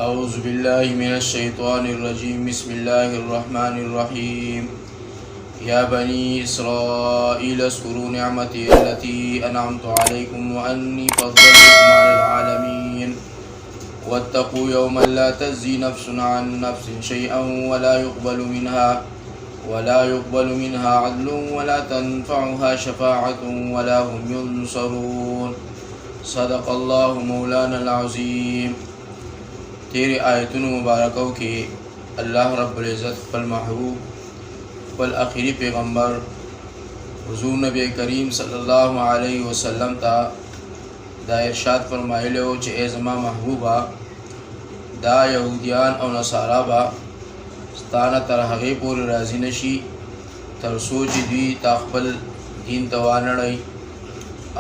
أعوذ بالله من الشيطان الرجيم بسم الله الرحمن الرحيم يا بني إسرائيل اذكروا نعمتي التي أنعمت عليكم وأني فضلتكم على العالمين واتقوا يوما لا تجزي نفس عن نفس شيئا ولا يقبل منها عدل ولا تنفعها شفاعة ولا هم ينصرون صدق الله مولانا العظيم. تیرے آیتونو مبارکو کې الله رب العزت خپل محبوب خپل آخری پیغمبر حضور نبی کریم صلی الله علیه وسلم ته دا ارشاد فرمایلی و چې ای زما محبوبا دا یهودیان او نصارا با ستانه تر هغې پورې راضي نشي تر څو چې دوی تا خپل دین ته وانړئ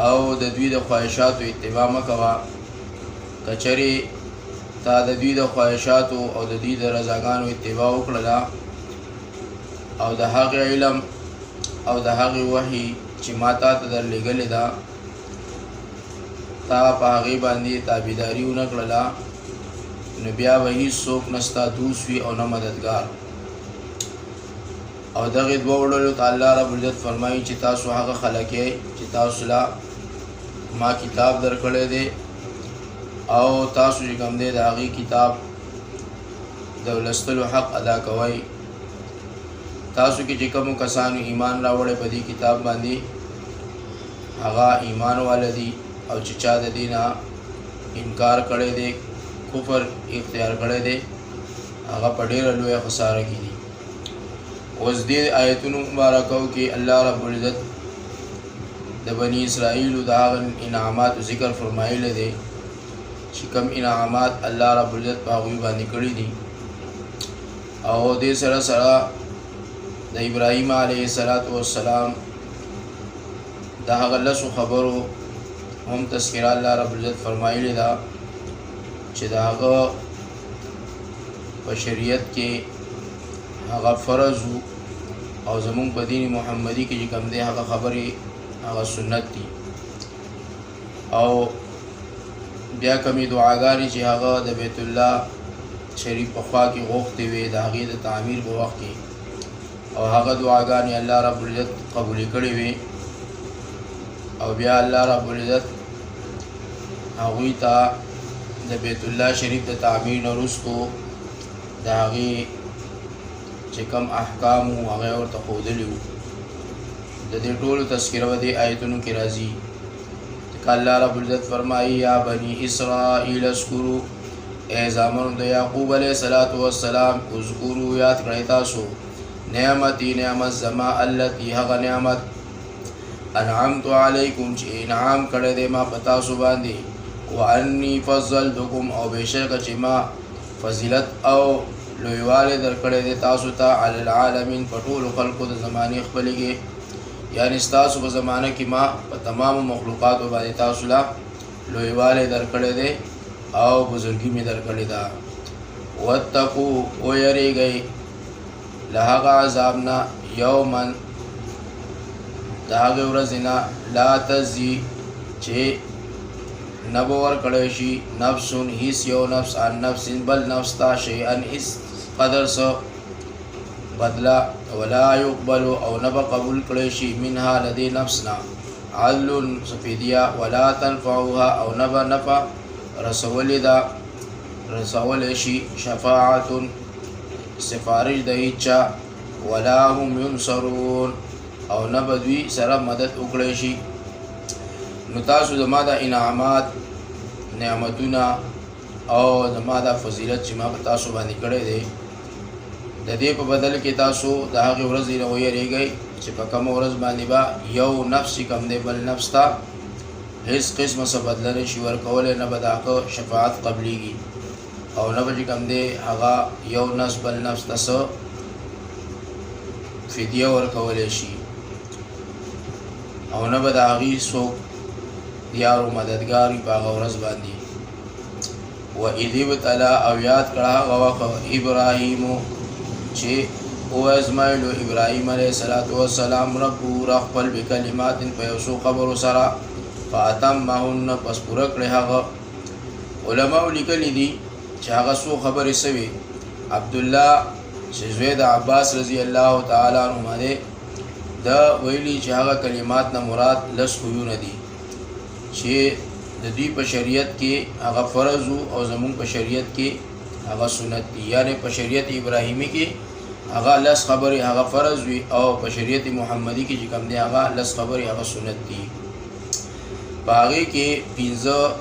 او د دوی د خواهشاتو اتباع مه کوه. کچرې تا د دوی د خواهشاتو او د دوی د رضاګانو اتباع وکړله او د هغې علم او د هغې وحي چې ما تا ته درلېږلې ده تا په هغې باندې تابعداري ونه کړله نو بیا به هېڅوک نه ستا دوست وي او نه مددګار. او دغې دوه وړلو ته الله رب العزت فرمایي چې تاسو هغه خلک یې چې تاسو له ما کتاب درکړی دی او تاسو چې کوم دی د هغې کتاب د لوستلو حق ادا کوئ. تاسو کې چې کومو کسانو ایمان راوړی په دې کتاب باندې هغه ایمان والا دي او چې چا د دې نه انکار کړی دی کفر اختیار کړی دی هغه په ډېره لویه خساره کې دي. اوس دې آیتونو مبارکو کې الله رب العزت د بني اسرائیلو د هغه انعاماتو ذکر فرمایلی دی چې کوم انعامات الله رب العزت په هغوی باندې کړي دي او دې سره سره د ابراهیم علیه السلام د هغه لسو خبرو هم تذکره الله رب العزت فرمایلی ده چې د هغه په شریعت کې هغه فرض او زمونږ په دین محمدي کې چې کوم دی هغه خبرې هغه سنت دي او بیا کمی دعاګانې چې هغه د بیت الله شریف په خوا کې غوښتې وې د هغې د تعمیر په وخت کې او هغه دعاګانې الله رب العزت قبولې کړې وې او بیا الله رب العزت هغوی ته د بیت الله شریف د تعمیر نه وروستو د هغې چې کوم احکام وو هغه یې ورته ښودلي وو. د دې ټولو تذکره به دې آیتونو کې راځي. الله رب العزت فرمایي یا بني اسرائیل اذکروا ای زامنو د یعقوب علیه السلام اذکروا یاد کړئ تاسو نعمتي نعمت زما التي هغه نعمت انعمت علیکم چې انعام کړی دی ما په تاسو باندې وانی فضلتکم او بېشکه چې ما فضیلت او لویوالی درکړی دی تاسو ته علی العالمین په ټولو خلقو د زمانې خپلې کې یعنی ستاسو په زمانه کې ما په تمامو مخلوقاتو باندې تاسو له لویوالی درکړی دی او بزرګي مې درکړې ده. واتقو ویریږئ له هغه عذاب نه یوما د هغې ورځې نه لا تجزي چې نه به ورکړی شي نفسون هیڅ یو نفس عن نفس بل نفس ته شیئا هیڅ قدر څه بدلا ولا يقبل او نبا قبول کړی شي منها لدې نفسنا عدل سفیدیا ولا تنفعها او نبا نفع رسول شي شفاعت سفارش د هیچا ولا هم ينصرون او نبا دوی سره مدد وکړی شي. نو تاسو زما د انعامات نعمتونه او زما د فضیلت چې ما په تاسو باندې کړی دی د دې په بدل کې تاسو د هغې ورځې نه ویریږئ چې په کومه ورځ باندې به یو نفس چې کوم دی بل نفس ته هیڅ قسمه څه بدله نه شي ورکولی نه به د هغه شفاعت قبلیږي او نه به چې کوم دی هغه یو نفس بل نفس ته څه فدیه ورکولی شي او نه به د هغې څوک یار و مددګار وي په هغه ورځ باندې. وإذ ابتلى او یاد کړه هغه وخت ابراهیمو چې وازمایلو ابراهیم علیه السلام ربو را خپل بکلمات په یو څو خبرو سره فاتمهن پس پوره کړې هغه علماء لیکلي دي چې هغه څو خبرې سوي. عبد الله چې زوی د عباس رضی الله تعالی عنهما دی دا ویلي چې هغه کلمات نه مراد لس خویونه دي چې د دوی په شریعت کې هغه فرض او زمون په شریعت کې هغه سنت دي. یعنی په شریعت ابراهیمی کې هغه لس خبرې هغه فرض وي او په شریعت محمدي کې چې کوم دی هغه لس خبرې هغه سنت دي. په هغې کې 15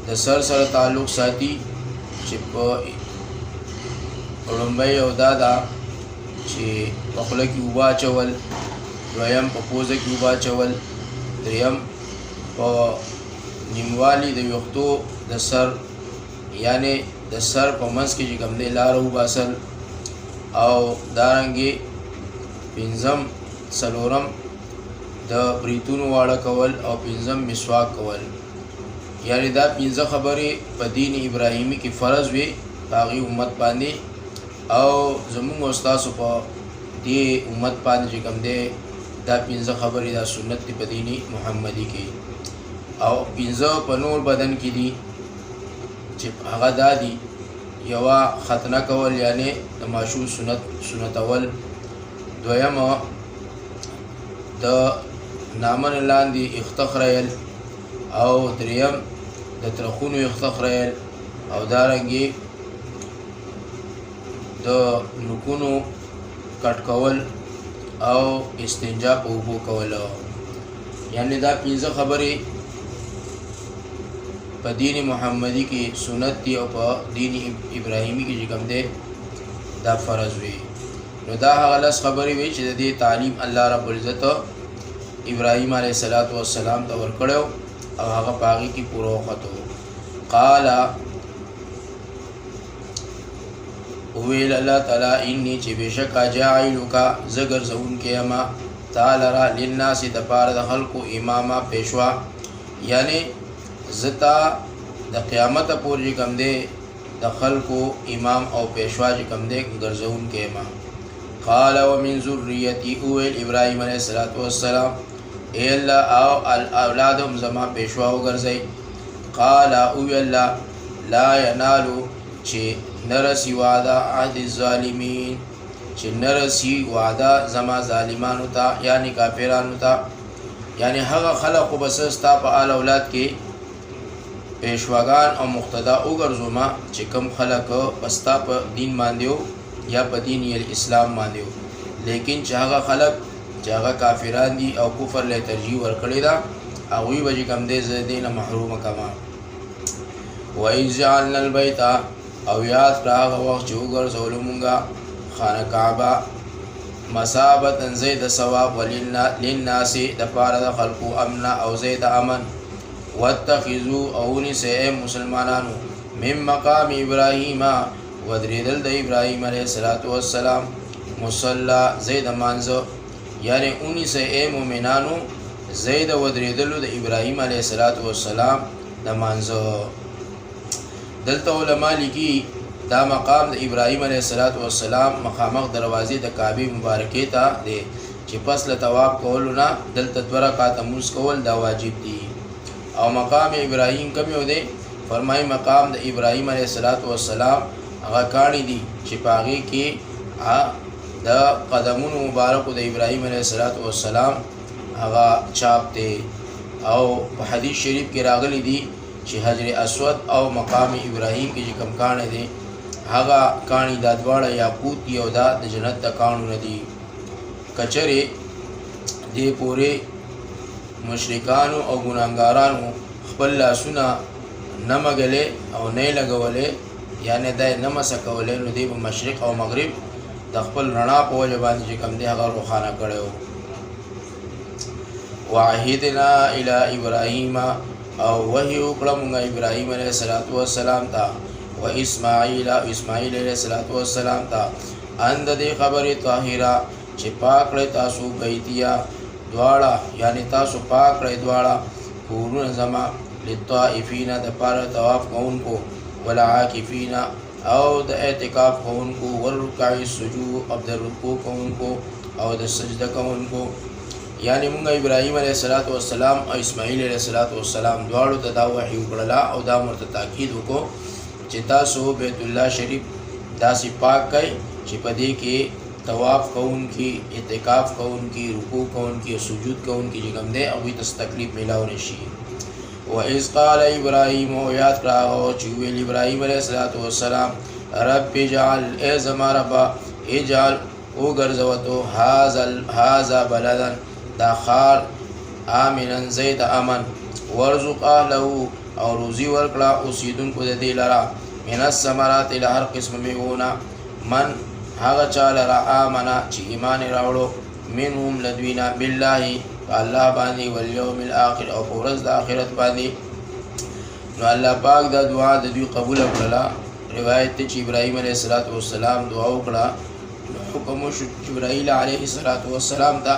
د سر سره تعلق ساتي چې په لومبۍ او دا ده چې په خوله کې اوبه اچول، دویم په پوزه کې اوبه اچول، دریم په نیموالي د ویښتو د سر یعنی د سر په منځ کې چې کوم دی لاره وباسل، او دارنګې پنځم څلورم د بریتونو واړه کول، او پنځم مسواک کول. یعنی دا 15 خبرې په دین ابراهیمی کې فرض وي په هغې امت باندې، او زمونږ استاسو په دې امت باندې چې کوم دی دا 15 خبرې دا سنت دی په دین محمدي کې. او 15 په نور بدن کې دي چې هغه دا دي: یوه ختنه کول یعنی د ماشوم سنتول، دویم د نامن لاندې اخته خریل، او دریم د ترخونو اخته خریل، او دارنګې د نوکونو کټ کول او استنجا په اوبو کول. یعنی دا 15 خبرې په دین محمدي کې سنت دي او په دین ابراهیمی کې چې کوم دی دا فرض وي. نو دا هغه لس خبرې وي چې د دې تعلیم الله رب العزت ابراهیم علیه السلام ته ورکړی او هغه په هغې کې پوره وختو. قال وویل الله تعالی: انی چې بېشکه جاعلک زه ګرځوونکی یم تا لره للناس دپاره د خلقو اماما پیشوا، یعنی زتا د قیامته پورې چې کوم دی د خلقو امام او پیشوا چې کوم دی ګرځوونکی یم. قال ومن ذریتی اویل ابراهیم علیه السلام: ای الله او اولادم زما پیشوا وګرځئ. قال اوی الله: لا ینالو چې نرسی وعده عهد الظالمین، چې نرسی وعده زما ظالمانو ته یعنی کافرانو ته، یعنی هغه خلق خو بس ستا په آل اولاد کې پیشواګان او مقتدا وګرځومه چې کوم خلق پستا په دین باندې یا په دین اسلام باندې، لیکن چې هغه خلق چې هغه کافران دي او کفر له ترجیح ورکړی دا هغوی به چې کوم دی زه دینه محرومه کما. وإذ جعلنا البیت او یاد کړه هغه وخت چې وګرځولو مونږه خانه کعبه مثابة زید ثواب وللناس دپاره د خلقو امن او زید امن. واتخذوا او نیسئ مسلمانانو من مقام ابراهیم ودرېدل د ابراهیم علیه السلام مصلا زید مانځه، یعنی اونیسئ مؤمنانو زید ودرېدلو د ابراهیم علیه السلام د مانځه. دلته علما لیکي دا مقام د ابراهیم علیه السلام مخامخ دروازې د کعبې مبارکې ته دی چې پس له طواف کولو نه دلته 2 رکعاته لمونځ کول دا واجب دي. او مقام ابراهیم کوم یو دی؟ فرمایي مقام د ابراهیم علیه السلام هغه کاڼي دي چې په هغې کې د قدمونو مبارکو د ابراهیم علیه السلام هغه چاپ دی. او په حدیث شریف کې راغلی دي چې حجر اسود او مقام ابراهیم کې چې کوم کاڼي دی هغه کاڼي دا دواړه یاقوت دي او دا د جنت د کاڼو نه دي. کچرې دې پورې مشرکانو او ګناهګارانو خپل لاسونه نه مږلې او نه یې لګولې، یعنې دا یې نه مسه کولې، نو دی به مشرق او مغرب د خپل رڼا په وجه باندې چې کوم دی هغه روښانه کړی و. وعهدنا الی ابراهیم او وحی وکړه مونږ ابراهیم علیه السلام ته و اسماعیل علیه السلام ته ان د دې خبرې طاهره چې پاک کړئ تاسو بیتیا دواړه، یعنی تاسو پاک کړئ دواړه کورونه زما للطائفین دپاره طواف کوونکو، والعاکفین او د اعتکاف کوونکو، والرکع السجود او د رکوع کوونکو او د سجده کوونکو. یعنی مونږ ابراهیم علیه السلام او اسماعیل علیه السلام دواړو ته دا وحی وکړله او دا ورته تاکید وکړو چې تاسو بیت الله شریف داسې پاک کړئ چې په دې کې طواف کوونکي، اعتکاف کوونکي، رکوع کوونکي، سجود کوونکي چې کوم دی هغوی ته تکلیف میلاو نه شي. وإذ قال إبراهيم یاد کړه هغه چې ویل ابراهیم علیه السلام رب اجعل ای زما ربه اجعل وګرځوه هذا بلدا دا ښار آمنا زید امن وارزق اهله او روزي ورکړه اوسیدونکو د دې لره من الثمرات له هر قسم میوونه من هغه چا لره آمنا چې ایمان راوړو منهم لدوینا بالله الله باندې والیوم الاخر او په ورځ د آخرت باندې. نو الله پاک دا دعا د دوی قبول کړله. روایت ته چې ابراهیم علیه السلام دعا وکړه، حکم وشو جبرائیل علیه السلام ته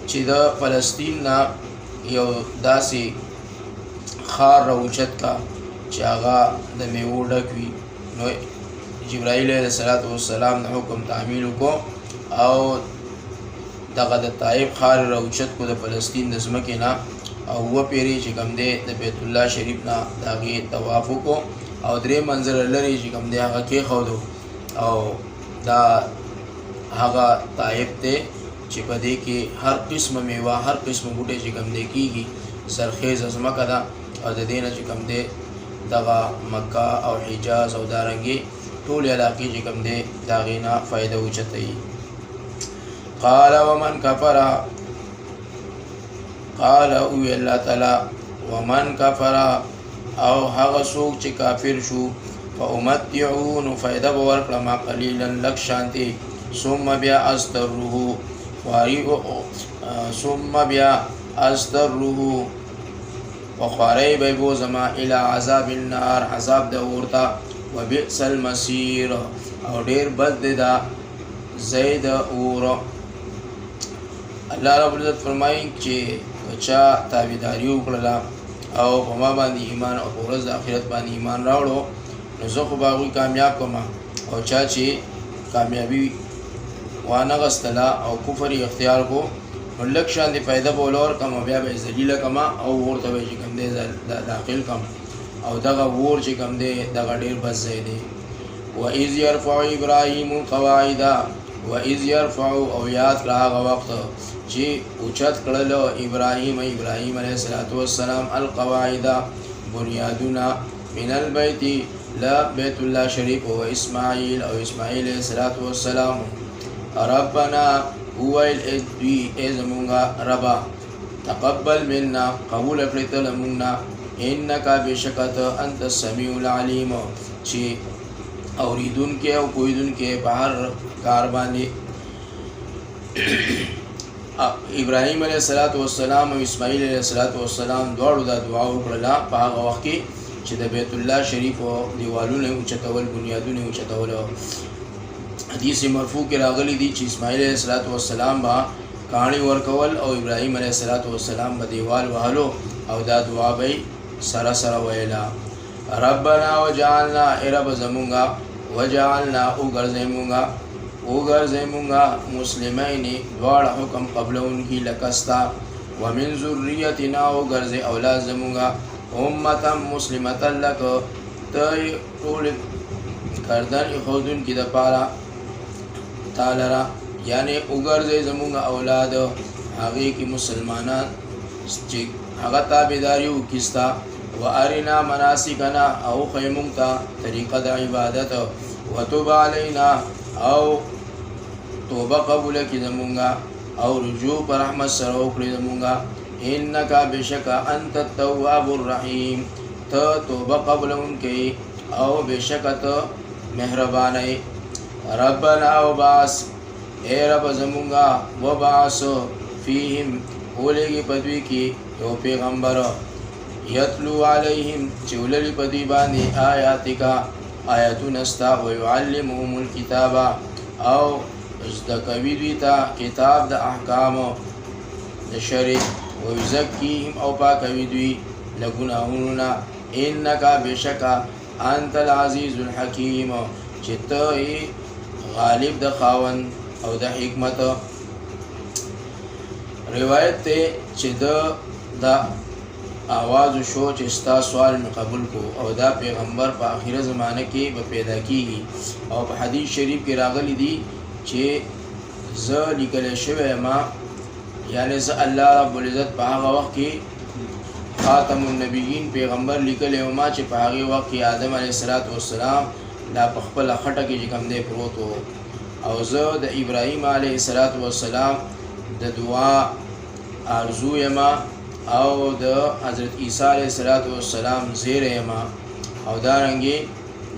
چې د فلسطین نه یو داسې ښار راوچت کا چې هغه د میوو ډک وي. نو جبرائیل علیه السلام د حکم تعمیل وکړو او دغه د طائف ښار راوچت کو د فلسطین د ځمکې نه، او وپیرې چې کوم دی د بیت الله شریف نه د هغې طواف وکړو او درې منظره لرې چې کوم دی هغه کېښودو. او دا هغه طائف دی چې په دې کې هر قسمه میوه، هر قسمه بوټی چې کوم دی کېږي، سرخیزه ځمکه ده. او د دې نه چې کوم دی دغه مکه او حجاز او دارنګې ټولې علاقې چې کوم دی د هغې نه فایده اوچتوي. قال ومن کفر، قال اوی الله تعالی ومن کفر او هغه څوک چې کافر شو فامتعو نو فایده به ورکړم قلیلا لږ شانتې ثم بیا استره ثم بیا استره وخواری به بوزما الى عذاب النار عذاب د اورتا وبئس المصير او ډیر بد دی دا زید اور. الله رب العزت فرمایي چې چا تابعداري وکړله او په ما باندې ایمان او په ورځ د آخرت باندې ایمان راوړو نو زه خو به هغوی کامیاب کړم، او چا چې کامیابي وانه غستله او کفر یې اختیار کو نو لږ شان د فایده به ولور کړم او بیا به یې ذلیله کړم او اور ته به چې کوم دی داخل کړم. او دغه اور چې کوم دی دغه ډېر بد ځای دی. وإذ يرفع إبراهيم القواعد وإذ يرفع او یاد کړه هغه وخت چې اوچت کړلو ابراهیم علیه السلام القواعد بنیادونه من البیت لا بیت الله شریف و اسماعیل او اسماعیل علیه السلام. ربنا هو الادوی ازمونگا ربا تقبل منا قبول اکړه لمونږه انک بشکت انت السمیع العلیم چې اوریدون کې او کویدون کې بهر کار باندې. ابراهیم علیه السلام او اسماعیل علیه السلام دواړو دا دعا وکړله په هغه وخت کې چې د بیت الله شریف دیوالونه اوچتول، بنیادونه اوچتول. حدیث مرفوع کې راغلی دی چې اسماعیل علیه السلام به کاڼي ورکول او ابراهیم علیه السلام به دیوال وهلو او دا دعا به سره سره ویله. ربنا وجعلنا رب زمونږه وجعلنا وګرځئ مسلمین دواړه حکم قبلونکي لکستا ومن ذریتنا وګرځئ اولاد زمونږه امتا مسلمتا لک ته ټول کردن ایښودونکي دپاره تعالی را یعنی وګرځئ زمونږه اولاد هغې کې مسلمانان چې هغه تابعداري وکړي ستا وارنا مناسکنا او ښیي موږ ته طریقه د عبادت وتوب علینا او توبه قبوله کړي زمونږه او رجوع په رحمت سره وکړي زمونږه انک بشکه انت التواب الرحیم ته توبه قبلونکی او بشکه ته مهربانی. ربنا وبعث اے رب زمونږه وبعث فیهم ولېږي په دوی کې یو پیغمبر یتلو علیهم چې وللي په دوی باندې آیاتکا آیاتونه ستا ویعلمهم الکتاب او زده کوي دوی ته کتاب د احکامو د شرع ویزکیهم او پاکوي دوی له ګناهونو نه انک بشکه انت العزیز الحکیم چې ته غالب د خاوند او د حکمت. روایت ته چې د आवाज़ شو چې ستا سوال مې قبول کو او دا پیغمبر په آخره زمانه کې به پیدا کیږي او په حدیث شریف کې راغلی دی چې زه لیکل شوی ما یعنی زه الله رب العزت په هغه وخت کې خاتم النبیین پیغمبر لیکل او ما چې په هغه وخت کې آدم علیه السلام دا په خپل خټه کې کوم دی پروت او زه د ابراهیم علیه السلام د دعا ارزو یما او د حضرت عیسی علیه السلام زیر یما او دارنګي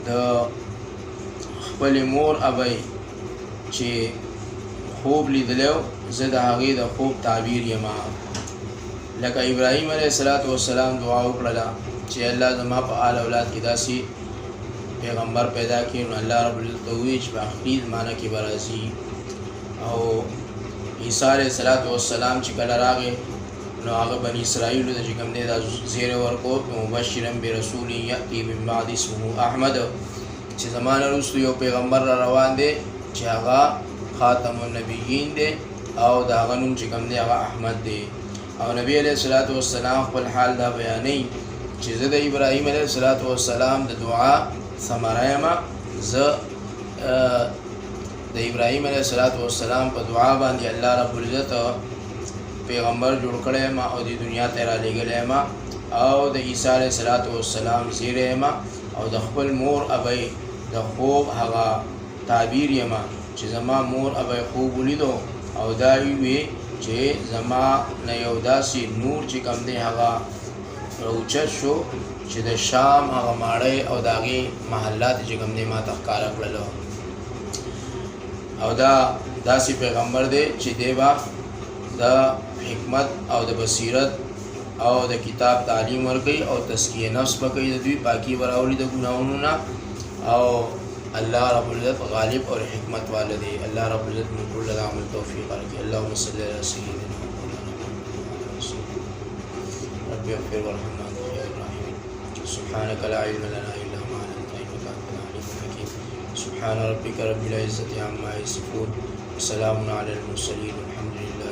د خپل مور ابي چې خوب لیدلو زه د هغه د خوب تعبیر یما لکه ابراهیم علیه السلام دعا وکړه چې الله زما په آل اولاد کې داسي پیغمبر پیدا کړي نو الله رب العزت وی چې په اخري زمانه کې برازي او عیسی علیه السلام چې کله راغی نو هغه بنی اسرائیل د کوم دی د زیر ورکو مبشرا برسول یاتی من بعد اسمه احمد چې زمانه وروسته یو پیغمبر را روان دی چې هغه خاتم النبیین دی او دا هغه نوم چې کوم دی هغه احمد دی او نبی علیه السلام خپل حال دا بیانوي چې زه د ابراهیم علیه السلام د دعا ثمره یما زه د ابراهیم علیه السلام په دعا باندې الله رب العزت پیغمبر جوړ کړی ما او د دنیا ته را لېږلی ما او د عیسی علیه السلام زیری ما او د خپل مور ابی د خوب هغه تعبیر یما چې زما مور ابی خوب ولیدو او دا وی چې زما نه یو داسې نور چې کوم دی هغه راوچت شو چې د شام هغه ماړی او د هغې محلات چې کوم دی ما ته ښکاره کړلو او دا داسې پیغمبر دی چې دی به د حکمت او د بصیرت او د کتاب تعلیم ورکوي او تزکیه نفس به کوي د دوی پاکي به راوړي د ګناهونو نه او الله رب العزت غالب اور حکمت والا دی الله رب العزت موږ ټول له عمل توفیق ورکړي اللهم صل علی سیدنا رب اغفر وارحمنا انت خير الراحمين سبحانك لا علم لنا الا ما علمتنا انك انت العليم الحكيم سبحان ربك رب العزه عما يصفون وسلام على المرسلين والحمد لله